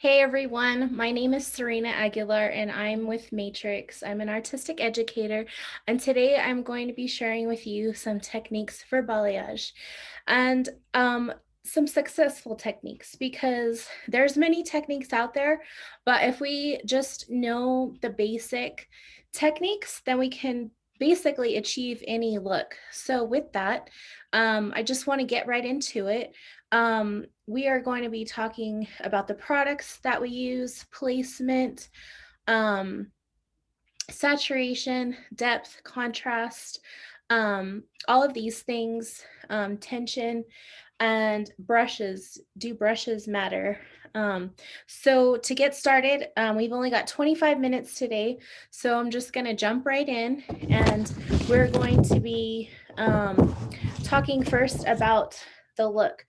Hey everyone, my name is Serena Aguilar and I'm with Matrix. I'm an artistic educator, and today I'm going to be sharing with you some techniques for balayage and some successful techniques, because there's many techniques out there, but if we just know the basic techniques, then we can basically achieve any look. So with that, I just want to get right into it. We are going to be talking about the products that we use, placement, um, saturation, depth, contrast, all of these things, tension, and brushes. Do brushes matter? So to get started, we've only got 25 minutes today, so I'm just going to jump right in, and we're going to be talking first about the look.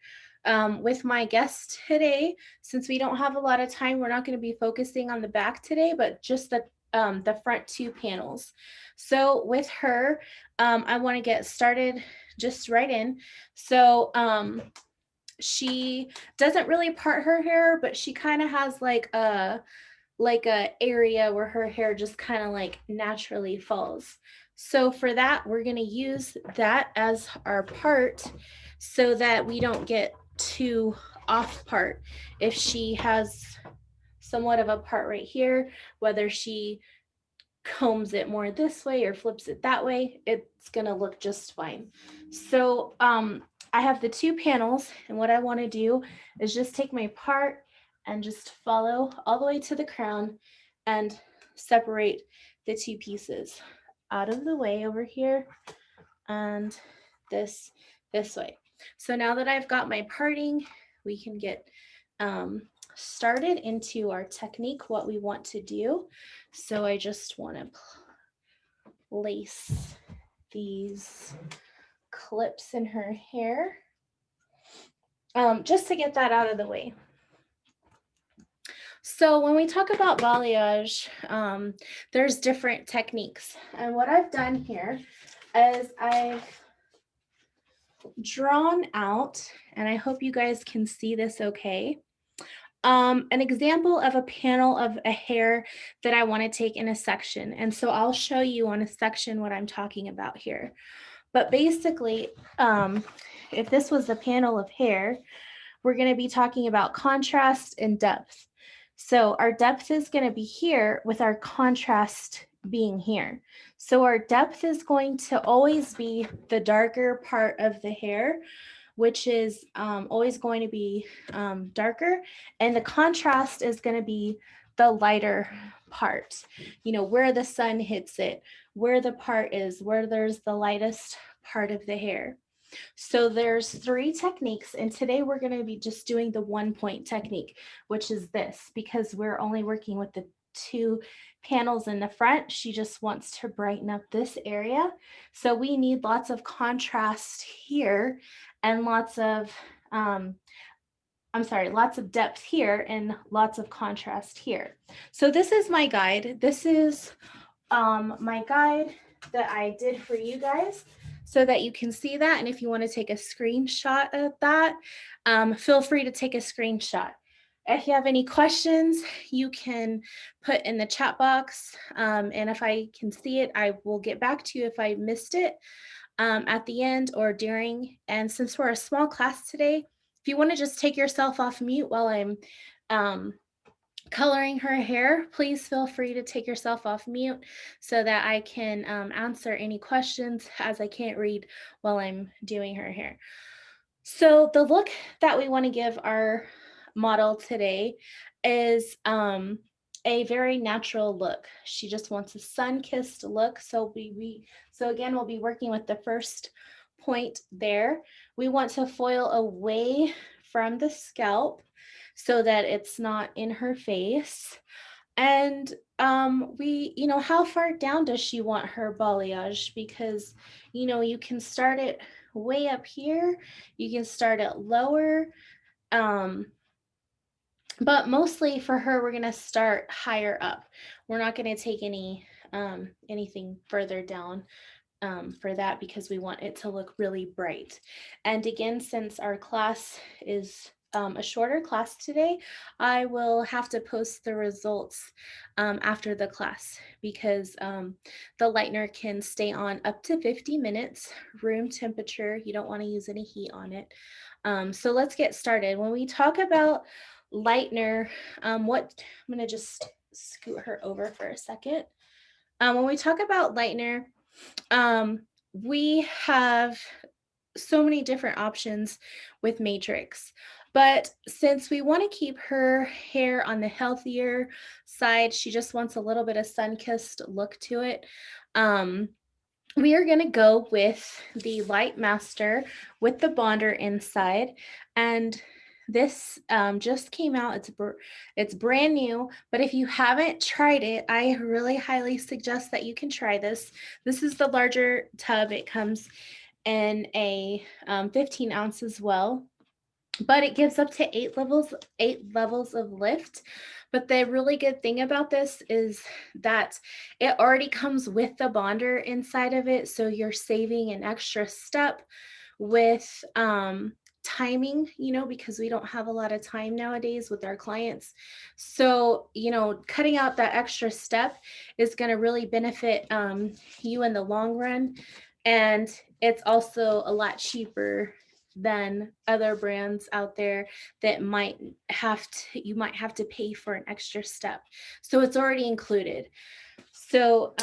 With my guest today, since we don't have a lot of time, we're not going to be focusing on the back today, but just the front two panels. So with her, I want to get started just right in. So she doesn't really part her hair, but she kind of has like a area where her hair just kind of like naturally falls. So for that, we're going to use that as our part so that we don't get too off part. If she has somewhat of a part right here, whether she combs it more this way or flips it that way, it's going to look just fine. So I have the two panels, and what I want to do is just take my part and just follow all the way to the crown and separate the two pieces out of the way over here, and this way. So now that I've got my parting, we can get um, started into our technique, what we want to do. So I just want to lace these clips in her hair, just to get that out of the way. So when we talk about balayage, there's different techniques. And what I've done here is I've drawn out, and I hope you guys can see this okay, an example of a panel of a hair that I want to take in a section. And so I'll show you on a section what I'm talking about here. But basically, if this was a panel of hair, we're going to be talking about contrast and depth. So our depth is going to be here with our contrast being here. So our depth is going to always be the darker part of the hair, which is always going to be darker. And the contrast is going to be the lighter part, where the sun hits it, where the part is, where there's the lightest part of the hair. So there's three techniques, and today we're going to be just doing the 1 point technique, which is this, because we're only working with the two panels in the front. She just wants to brighten up this area. So we need lots of contrast here and lots of lots of depth here and lots of contrast here. So this is my guide. This is my guide that I did for you guys so that you can see that. And if you want to take a screenshot of that, feel free to take a screenshot. If you have any questions, you can put in the chat box. And if I can see it, I will get back to you if I missed it at the end or during. And since we're a small class today, if you want to just take yourself off mute while I'm coloring her hair, please feel free to take yourself off mute so that I can answer any questions, as I can't read while I'm doing her hair. So the look that we want to give our model today is a very natural look. She just wants a sun-kissed look. So again, we'll be working with the first point there. We want to foil away from the scalp so that it's not in her face. And how far down does she want her balayage? Because, you can start it way up here, you can start it lower. But mostly for her, we're going to start higher up. We're not going to take anything further down for that, because we want it to look really bright. And again, since our class is a shorter class today, I will have to post the results after the class because the lightener can stay on up to 50 minutes, room temperature. You don't want to use any heat on it. So let's get started. When we talk about lightener, I'm going to just scoot her over for a second. When we talk about lightener, we have so many different options with Matrix. But since we want to keep her hair on the healthier side, she just wants a little bit of sun-kissed look to it. We are going to go with the Light Master with the bonder inside. And this just came out. It's brand new, but if you haven't tried it, I really highly suggest that you can try this. This is the larger tub. It comes in a 15 ounce as well, but it gives up to eight levels of lift. But the really good thing about this is that it already comes with the bonder inside of it, so you're saving an extra step with timing, because we don't have a lot of time nowadays with our clients. So cutting out that extra step is going to really benefit you in the long run, and it's also a lot cheaper than other brands out there that you might have to pay for an extra step. So it's already included. So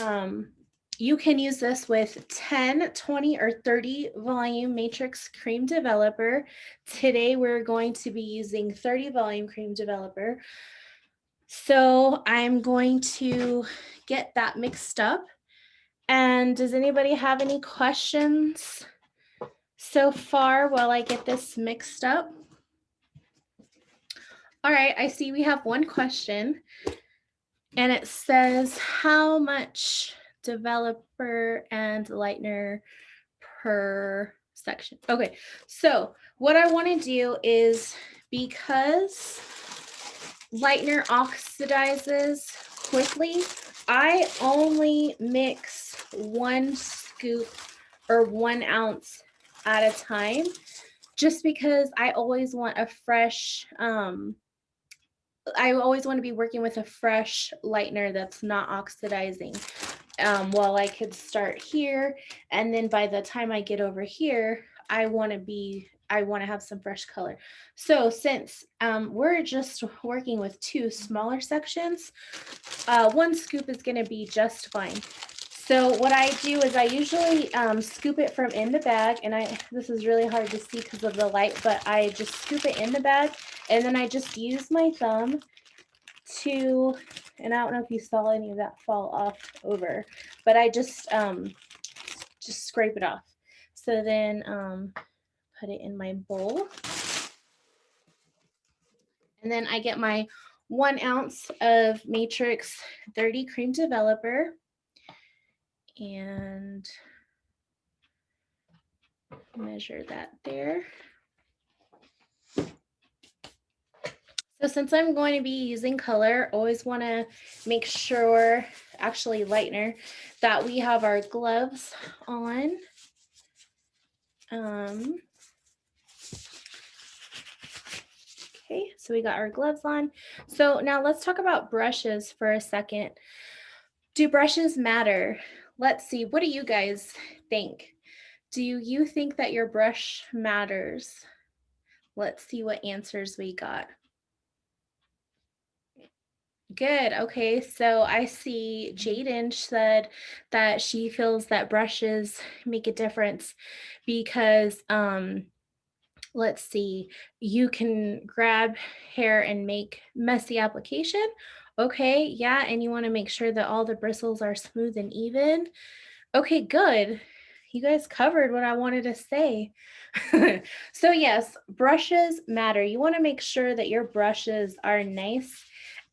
you can use this with 10, 20, or 30 volume Matrix Cream Developer. Today we're going to be using 30 volume Cream Developer. So I'm going to get that mixed up. And does anybody have any questions so far while I get this mixed up? All right, I see we have one question, and it says, how much developer and lightener per section? Okay, so what I want to do is, because lightener oxidizes quickly, I only mix 1 scoop or 1 ounce at a time, just because I always want a fresh I always want to be working with a fresh lightener that's not oxidizing. While I could start here, and then by the time I get over here, I want to have some fresh color. So since we're just working with 2 smaller sections, 1 scoop is going to be just fine. So what I do is I usually scoop it from in the bag, and this is really hard to see because of the light, but I just scoop it in the bag, and then I just use my thumb to, and I don't know if you saw any of that fall off over, but I just scrape it off. So then put it in my bowl, and then I get my 1 ounce of Matrix 30 Cream Developer, and measure that there. So since I'm going to be using color, always want to make sure, actually lightener, that we have our gloves on. Okay, so we got our gloves on. So now let's talk about brushes for a second. Do brushes matter? Let's see, what do you guys think? Do you think that your brush matters? Let's see what answers we got. Good. Okay. So I see Jaden said that she feels that brushes make a difference because let's see, you can grab hair and make messy application. Okay, yeah, and you want to make sure that all the bristles are smooth and even. Okay, good. You guys covered what I wanted to say. So yes, brushes matter. You want to make sure that your brushes are nice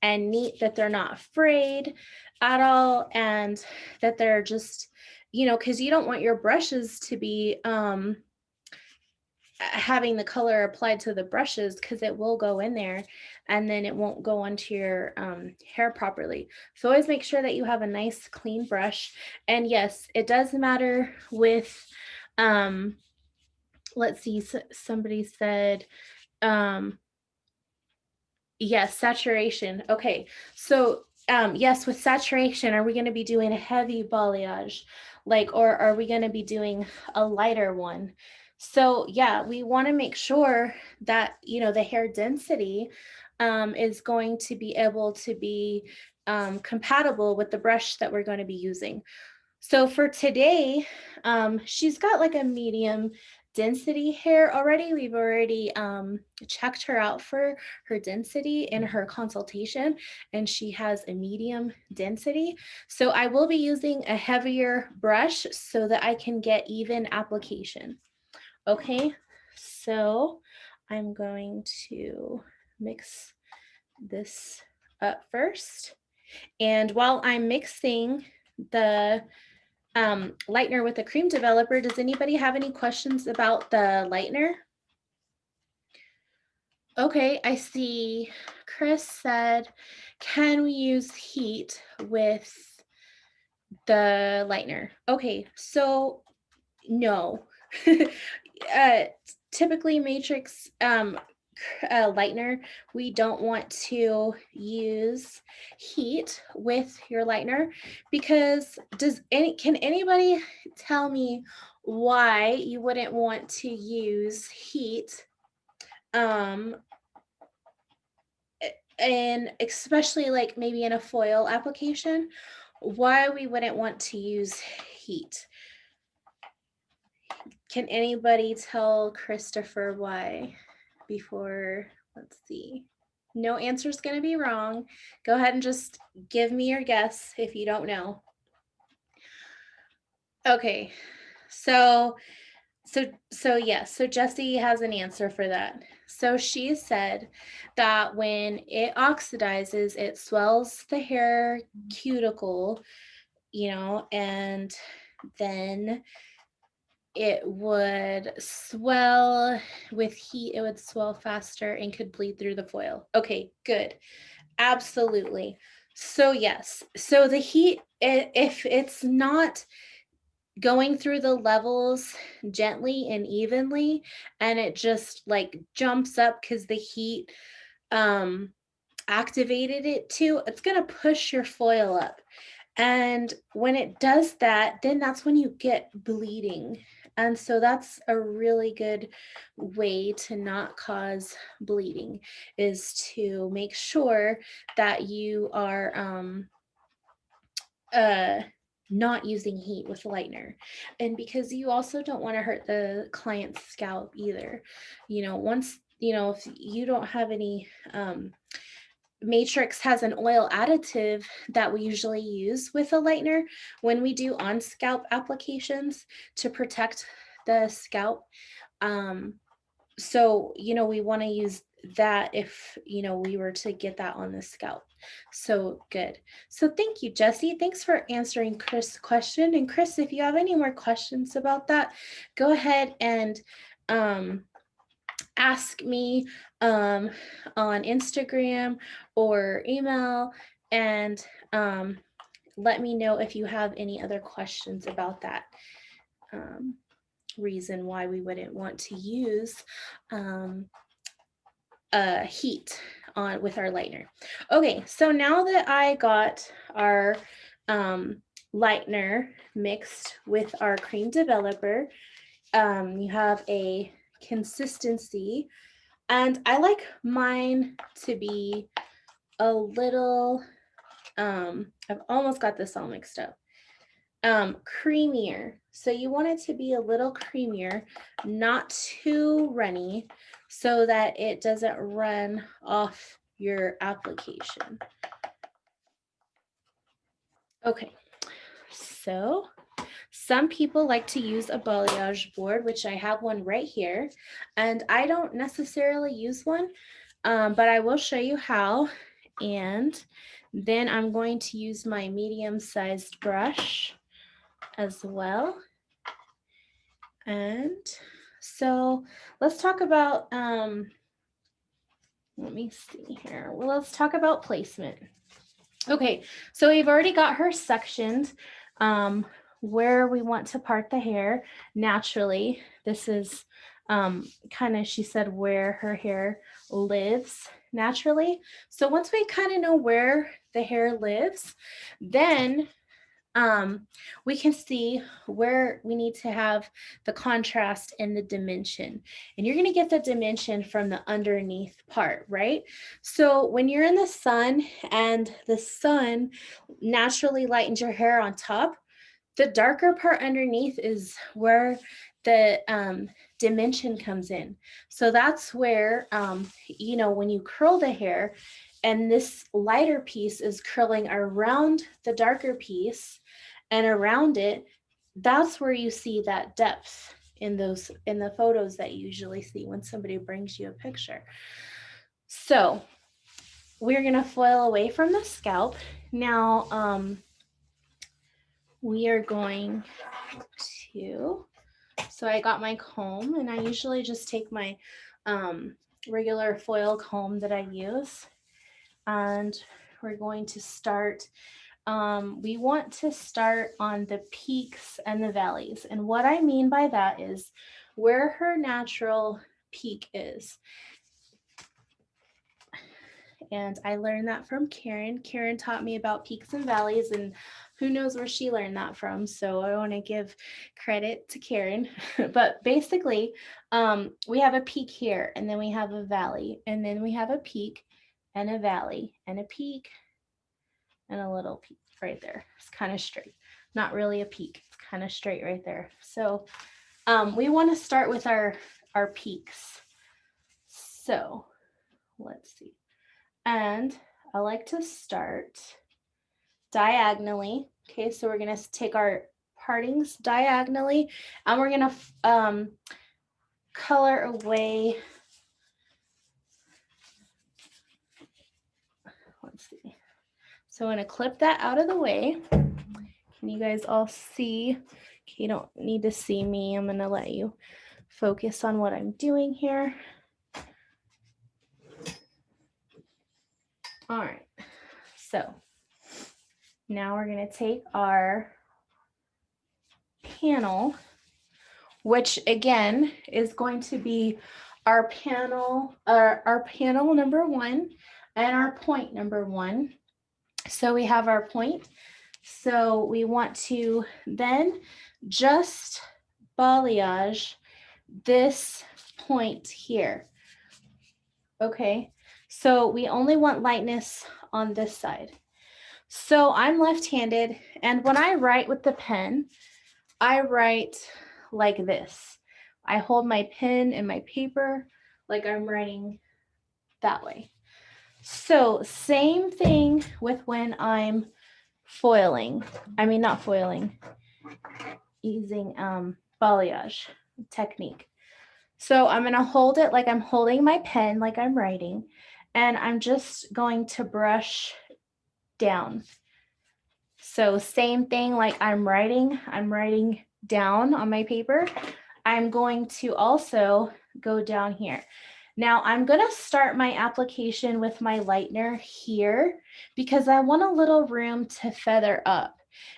and neat, that they're not frayed at all, and that they're just, because you don't want your brushes to be having the color applied to the brushes, because it will go in there and then it won't go onto your hair properly. So always make sure that you have a nice clean brush. And yes, it does matter with let's see, somebody said Yes, saturation. Okay. So, yes, with saturation, are we going to be doing a heavy balayage? Like, or are we going to be doing a lighter one? So, yeah, we want to make sure that, the hair density is going to be able to be compatible with the brush that we're going to be using. So for today, she's got like a medium density hair already. We've already checked her out for her density in her consultation, and she has a medium density. So I will be using a heavier brush so that I can get even application. Okay, so I'm going to mix this up first. And while I'm mixing the lightener with a cream developer, does anybody have any questions about the lightener? Okay, I see Chris said, can we use heat with the lightener? Okay, so no. uh, Typically matrix lightener, we don't want to use heat with your lightener because can anybody tell me why you wouldn't want to use heat um and especially like maybe in a foil application, why we wouldn't want to use heat? Can anybody tell Christopher why before? Let's see. No answer is going to be wrong. Go ahead and just give me your guess if you don't know. Okay. So yes, so Jessie has an answer for that. So she said that when it oxidizes, it swells the hair cuticle, and then it would swell with heat, it would swell faster and could bleed through the foil. Okay, good. Absolutely. So yes. So the heat, if it's not going through the levels gently and evenly, and it just like jumps up because the heat um activated it too, it's going to push your foil up. And when it does that, then that's when you get bleeding. And so that's a really good way to not cause bleeding, is to make sure that you are uh not using heat with lightener. And because you also don't want to hurt the client's scalp either. Once, if you don't have any Matrix has an oil additive that we usually use with a lightener when we do on scalp applications to protect the scalp. So, we want to use that if, we were to get that on the scalp. So good. So thank you, Jessie. Thanks for answering Chris' question. And Chris, if you have any more questions about that, go ahead and ask me on Instagram or email, and let me know if you have any other questions about that reason why we wouldn't want to use heat on with our lightener. Okay, so now that I got our lightener mixed with our cream developer, you have a consistency. And I like mine to be a little, I've almost got this all mixed up, creamier. So you want it to be a little creamier, not too runny, so that it doesn't run off your application. Okay, so some people like to use a balayage board, which I have one right here, and I don't necessarily use one, but I will show you how. And then I'm going to use my medium-sized brush as well. And so let's talk about, let me see here. Well, let's talk about placement. Okay, so we've already got her sectioned where we want to part the hair naturally. This is kind of, she said, where her hair lives naturally. So once we kind of know where the hair lives, then we can see where we need to have the contrast and the dimension. And you're going to get the dimension from the underneath part, right? So when you're in the sun and the sun naturally lightens your hair on top, the darker part underneath is where the dimension comes in. So that's where, when you curl the hair and this lighter piece is curling around the darker piece and around it, that's where you see that depth in the photos that you usually see when somebody brings you a picture. So we're going to foil away from the scalp. Now, we are going to, so I got my comb, and I usually just take my regular foil comb that I use, and we're going to start. We want to start on the peaks and the valleys. And what I mean by that is where her natural peak is. And I learned that from Karen. Karen taught me about peaks and valleys, and who knows where she learned that from. So I want to give credit to Karen. But basically, we have a peak here, and then we have a valley, and then we have a peak and a valley and a peak and a little peak right there. It's kind of straight. Not really a peak. It's kind of straight right there. So we want to start with our peaks. So let's see. And I like to start diagonally. Okay, so we're going to take our partings diagonally, and we're going to color away. Let's see. So I'm going to clip that out of the way. Can you guys all see? Okay, you don't need to see me. I'm going to let you focus on what I'm doing here. All right, so now we're going to take our panel, which again is going to be our panel number 1 and our point number 1. So we have our point. So we want to then just balayage this point here. Okay, so we only want lightness on this side. So I'm left-handed, and when I write with the pen, I write like this. I hold my pen and my paper like I'm writing that way. So same thing with when I'm foiling. I mean, not foiling, using balayage technique. So I'm going to hold it like I'm holding my pen, like I'm writing, and I'm just going to brush down. So same thing, like I'm writing down on my paper. I'm going to also go down here. Now I'm going to start my application with my lightener here because I want a little room to feather up.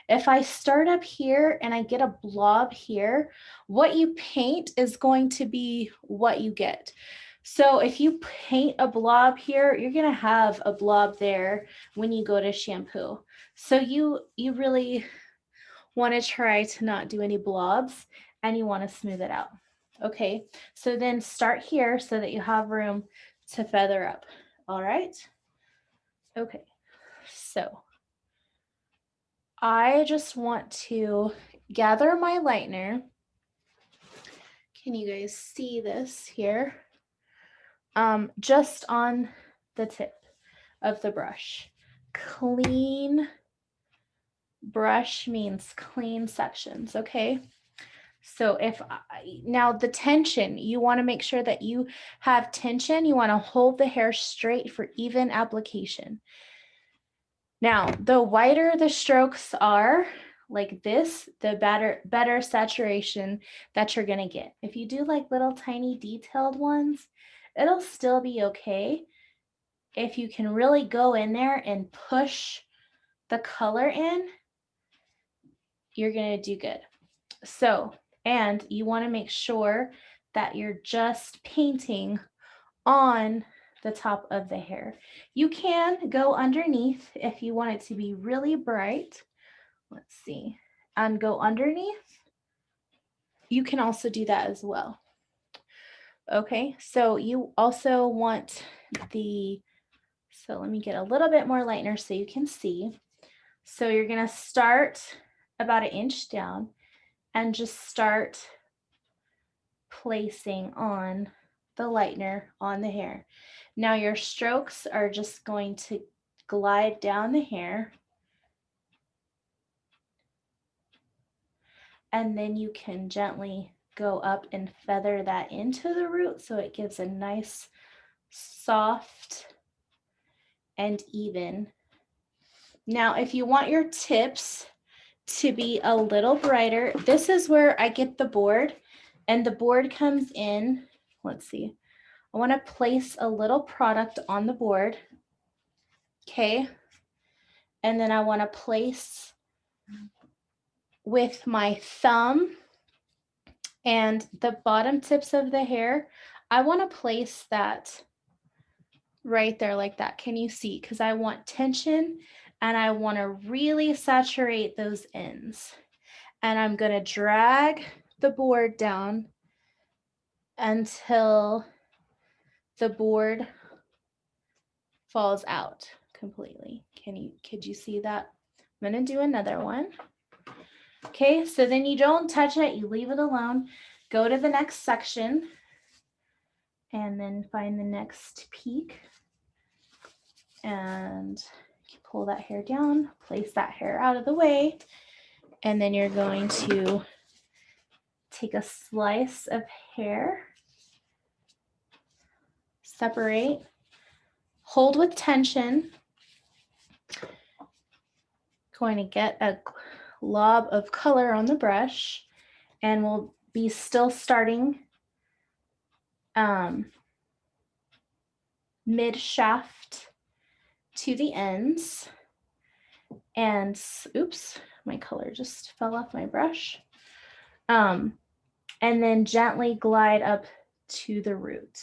If I start up here and I get a blob here, what you paint is going to be what you get. So if you paint a blob here, you're going to have a blob there when you go to shampoo. So you really want to try to not do any blobs, and you want to smooth it out. Okay, so then start here so that you have room to feather up. All right. Okay, so I just want to gather my lightener. Can you guys see this here? Just on the tip of the brush. Clean brush means clean sections, okay? So now the tension, you want to make sure that you have tension. You want to hold the hair straight for even application. Now, the whiter the strokes are, like this, the better saturation that you're going to get. If you do like little tiny detailed ones, it'll still be okay. If you can really go in there and push the color in, you're going to do good. So, and you want to make sure that you're just painting on the top of the hair. You can go underneath if you want it to be really bright. Let's see, and go underneath. You can also do that as well. Okay, so you also want so let me get a little bit more lightener so you can see. So you're gonna start about 1 inch down and just start placing on the lightener on the hair. Now your strokes are just going to glide down the hair, and then you can gently go up and feather that into the root so it gives a nice soft and even. Now if you want your tips to be a little brighter, this is where I get the board, and the board comes in. Let's see, I want to place a little product on the board. Okay, and then I want to place with my thumb and the bottom tips of the hair. I want to place that right there like that. Can you see? Because I want tension and I want to really saturate those ends. And I'm going to drag the board down until the board falls out completely. Could you see that? I'm going to do another one. Okay, so then you don't touch it, you leave it alone. Go to the next section and then find the next peak and pull that hair down, place that hair out of the way, and then you're going to take a slice of hair, separate, hold with tension, going to get a glob of color on the brush, and we'll be still starting mid shaft to the ends. And oops, my color just fell off my brush. And then gently glide up to the root.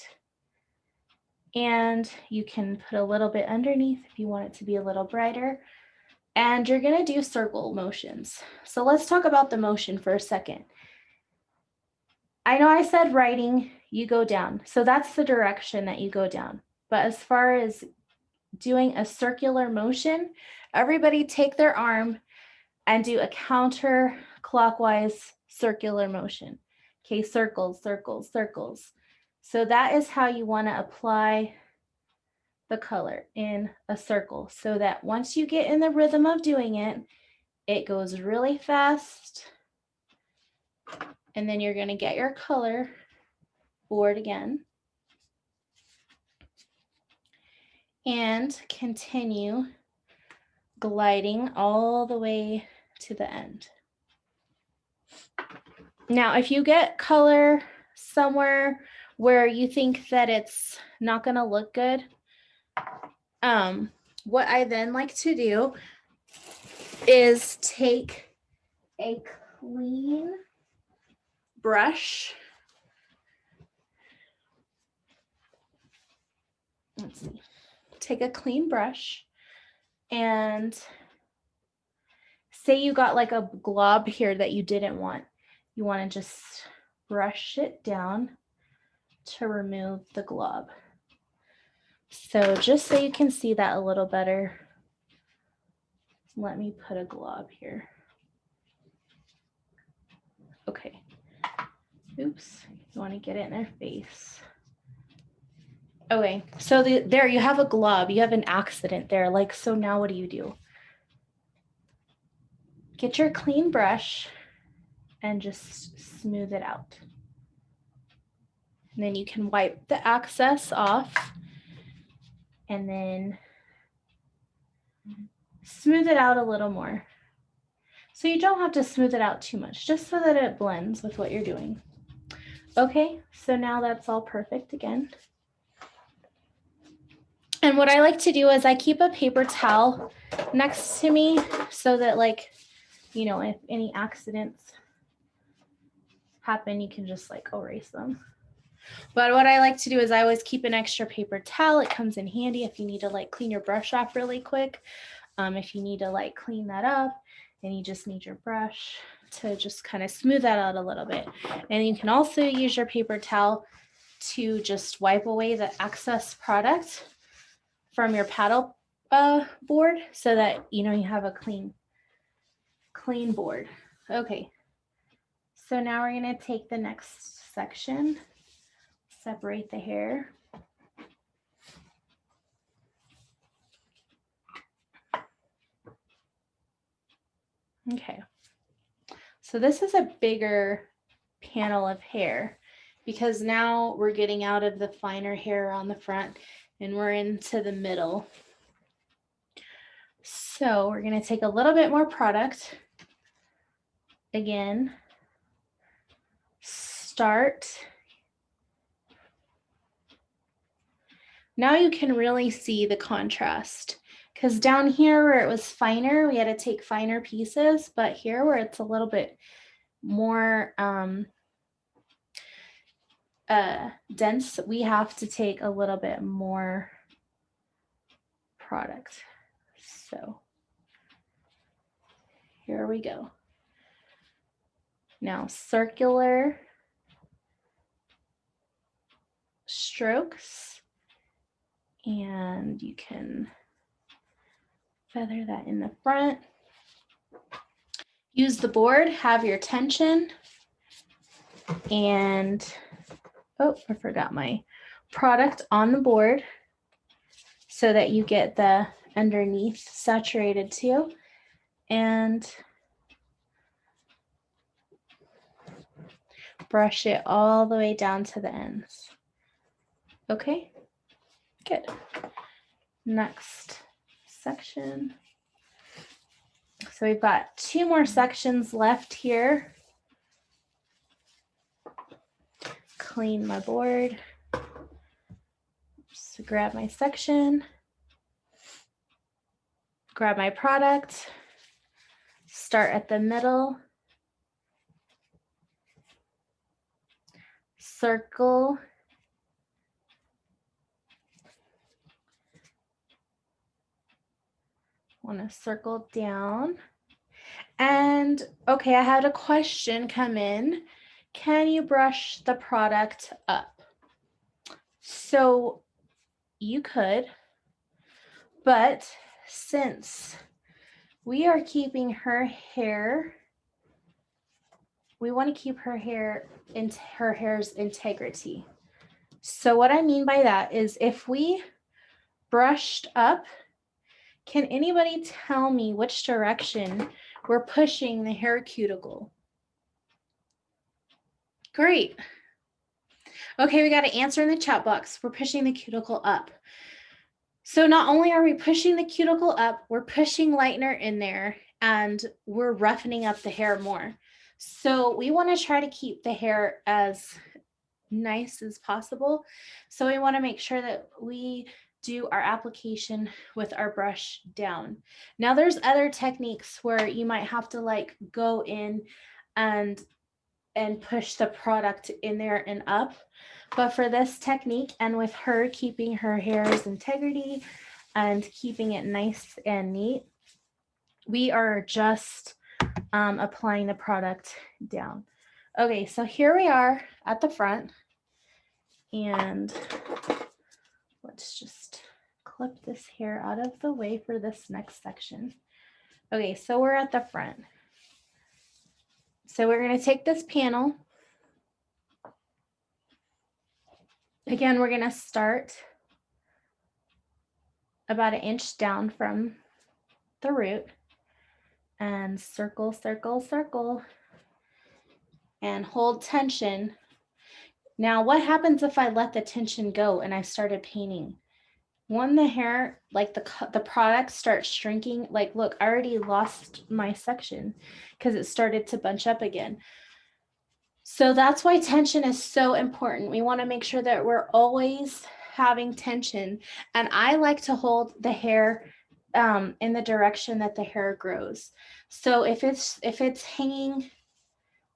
And you can put a little bit underneath if you want it to be a little brighter. And you're going to do circle motions. So let's talk about the motion for a second. I know I said writing, you go down. So that's the direction that you go down. But as far as doing a circular motion, everybody take their arm and do a counterclockwise circular motion. Okay, circles, circles, circles. So that is how you want to apply the color in a circle, so that once you get in the rhythm of doing it, it goes really fast. And then you're going to get your color board again and continue gliding all the way to the end. Now, if you get color somewhere where you think that it's not going to look good, what I then like to do is take a clean brush. Let's see. Take a clean brush and say you got like a glob here that you didn't want. You want to just brush it down to remove the glob. So just so you can see that a little better, let me put a glob here. Okay. Oops, you want to get it in their face. Okay, so there you have a glob. You have an accident there. Like, so now what do? Get your clean brush and just smooth it out. And then you can wipe the excess off and then smooth it out a little more. So you don't have to smooth it out too much, just so that it blends with what you're doing. Okay, so now that's all perfect again. And what I like to do is I keep a paper towel next to me so that, like, you know, if any accidents happen, you can just like erase them. But what I like to do is I always keep an extra paper towel. It comes in handy if you need to like clean your brush off really quick. If you need to like clean that up and you just need your brush to just kind of smooth that out a little bit. And you can also use your paper towel to just wipe away the excess product from your paddle board so that you have a clean board. Okay, so now we're going to take the next section, separate the hair. Okay, so this is a bigger panel of hair because now we're getting out of the finer hair on the front and we're into the middle. So we're going to take a little bit more product. Again, start. Now you can really see the contrast because down here where it was finer, we had to take finer pieces, but here where it's a little bit more dense, we have to take a little bit more product. So here we go. Now circular strokes, and you can feather that in the front. Use the board, have your tension, and oh, I forgot my product on the board so that you get the underneath saturated too. And brush it all the way down to the ends. Okay, good. Next section. So we've got 2 more sections left here. Clean my board. So grab my section, grab my product, start at the middle, circle, want to circle down. And okay, I had a question come in. Can you brush the product up? So you could, but since we are keeping her hair, we want to keep her hair's integrity. So what I mean by that is if we brushed up, can anybody tell me which direction we're pushing the hair cuticle? Great. Okay, we got to answer in the chat box. We're pushing the cuticle up. So not only are we pushing the cuticle up, we're pushing lightener in there and we're roughening up the hair more. So we want to try to keep the hair as nice as possible. So we want to make sure that we do our application with our brush down. Now there's other techniques where you might have to like go in and push the product in there and up. But for this technique and with her keeping her hair's integrity and keeping it nice and neat, we are just applying the product down. Okay, so here we are at the front, and let's just clip this hair out of the way for this next section. Okay, so we're at the front. So we're going to take this panel. Again, we're going to start about 1 inch down from the root and circle, circle, circle, and hold tension. Now, what happens if I let the tension go and I started painting? When the hair, like the product starts shrinking, like look, I already lost my section because it started to bunch up again. So that's why tension is so important. We want to make sure that we're always having tension. And I like to hold the hair in the direction that the hair grows. So if it's hanging,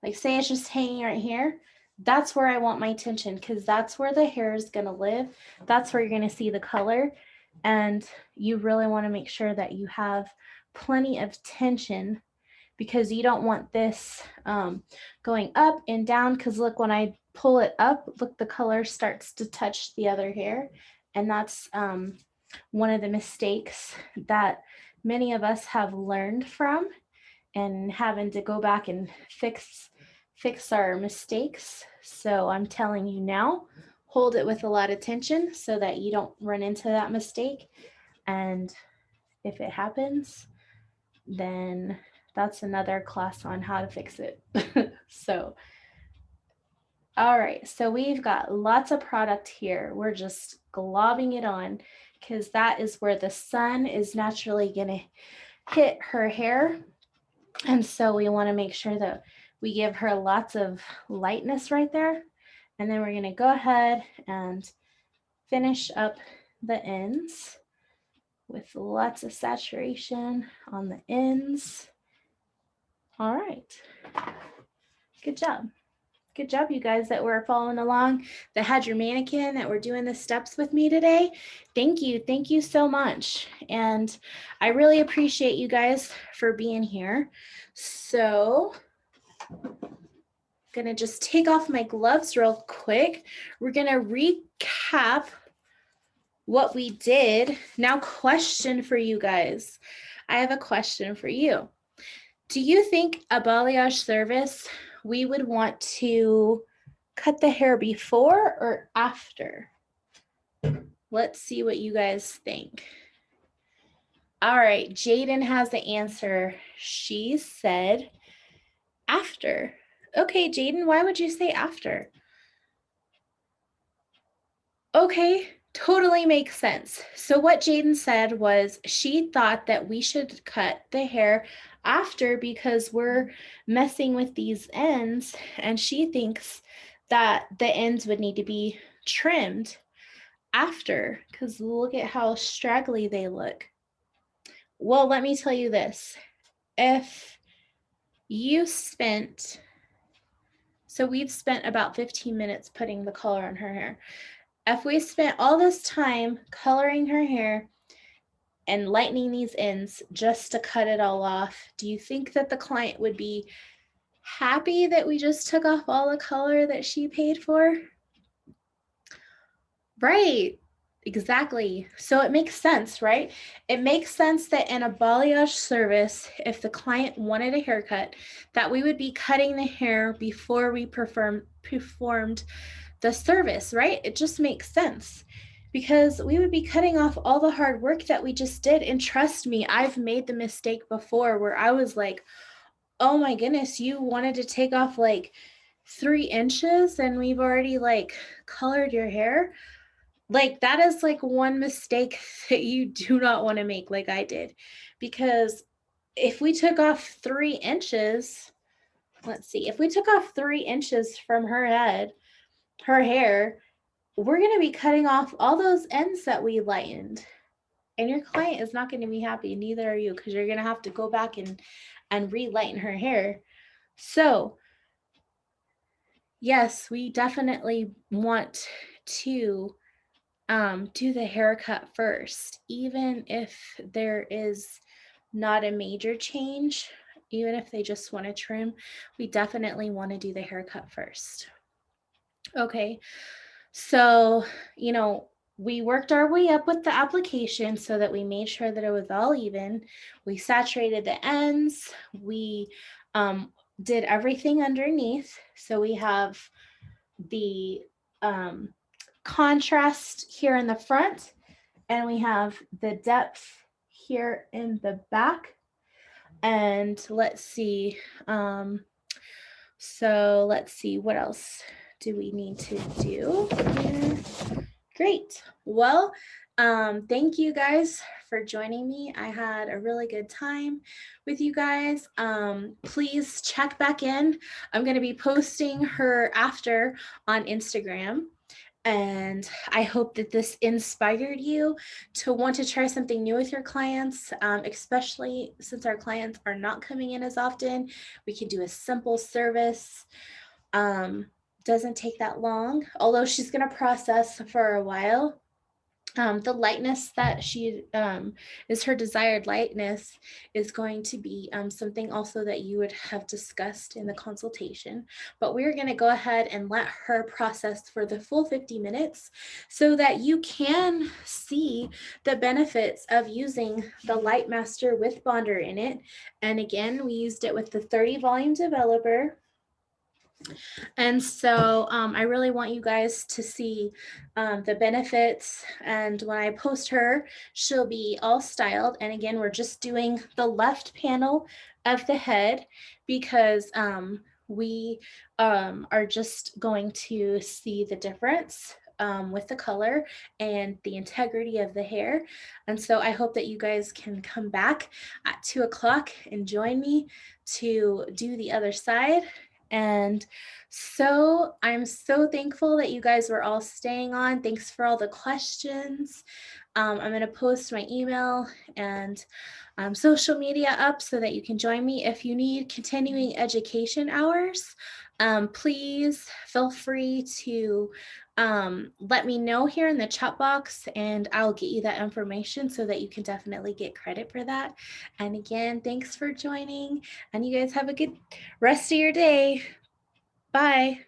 like say it's just hanging right here, That's where I want my tension, because that's where the hair is going to live. That's where you're going to see the color. And you really want to make sure that you have plenty of tension, because you don't want this going up and down. Because look, when I pull it up, look, the color starts to touch the other hair. And that's one of the mistakes that many of us have learned from, and having to go back and fix our mistakes. So I'm telling you now, hold it with a lot of tension so that you don't run into that mistake. And if it happens, then that's another class on how to fix it. So, all right, so we've got lots of product here. We're just globbing it on, because that is where the sun is naturally going to hit her hair. And so we want to make sure that we give her lots of lightness right there. And then we're going to go ahead and finish up the ends with lots of saturation on the ends. All right. Good job. Good job, you guys that were following along, that had your mannequin, that were doing the steps with me today. Thank you. Thank you so much. And I really appreciate you guys for being here. So I'm gonna just take off my gloves real quick. We're gonna recap what we did. Now, question for you guys. I have a question for you. Do you think a balayage service, we would want to cut the hair before or after? Let's see what you guys think. All right, Jaden has the answer. She said after. Okay, Jaden, why would you say after? Okay, totally makes sense. So what Jaden said was she thought that we should cut the hair after, because we're messing with these ends, and she thinks that the ends would need to be trimmed after, because look at how straggly they look. Well, let me tell you this. If you spent, so we've spent about 15 minutes putting the color on her hair. If we spent all this time coloring her hair and lightening these ends just to cut it all off, do you think that the client would be happy that we just took off all the color that she paid for? Right. Exactly. So it makes sense, right? It makes sense that in a balayage service, if the client wanted a haircut, that we would be cutting the hair before we performed the service, right? It just makes sense, because we would be cutting off all the hard work that we just did. And trust me, I've made the mistake before where I was like, oh my goodness, you wanted to take off like 3 inches and we've already like colored your hair. Like, that is like one mistake that you do not want to make, like I did, because if we took off 3 inches, let's see, if we took off 3 inches from her head, her hair, we're going to be cutting off all those ends that we lightened. And your client is not going to be happy, neither are you, because you're going to have to go back and re-lighten her hair. So yes, we definitely want to do the haircut first, even if there is not a major change, even if they just want to trim, we definitely want to do the haircut first. Okay, so, we worked our way up with the application so that we made sure that it was all even. We saturated the ends. We did everything underneath. So we have the contrast here in the front, and we have the depth here in the back. And let's see. So let's see, what else do we need to do here? Great. Well, thank you guys for joining me. I had a really good time with you guys. Please check back in. I'm going to be posting her after on Instagram. And I hope that this inspired you to want to try something new with your clients, especially since our clients are not coming in as often. We can do a simple service. doesn't take that long, although she's going to process for a while. The lightness that she is her desired lightness is going to be something also that you would have discussed in the consultation. But we're going to go ahead and let her process for the full 50 minutes so that you can see the benefits of using the Light Master with Bonder in it. And again, we used it with the 30 volume developer. And so I really want you guys to see the benefits. And when I post her, she'll be all styled. And again, we're just doing the left panel of the head because we are just going to see the difference with the color and the integrity of the hair. And so I hope that you guys can come back at 2 o'clock and join me to do the other side. And so I'm so thankful that you guys were all staying on. Thanks for all the questions. I'm going to post my email and social media up so that you can join me. If you need continuing education hours, please feel free to let me know here in the chat box and I'll get you that information so that you can definitely get credit for that. And again, thanks for joining and you guys have a good rest of your day. Bye.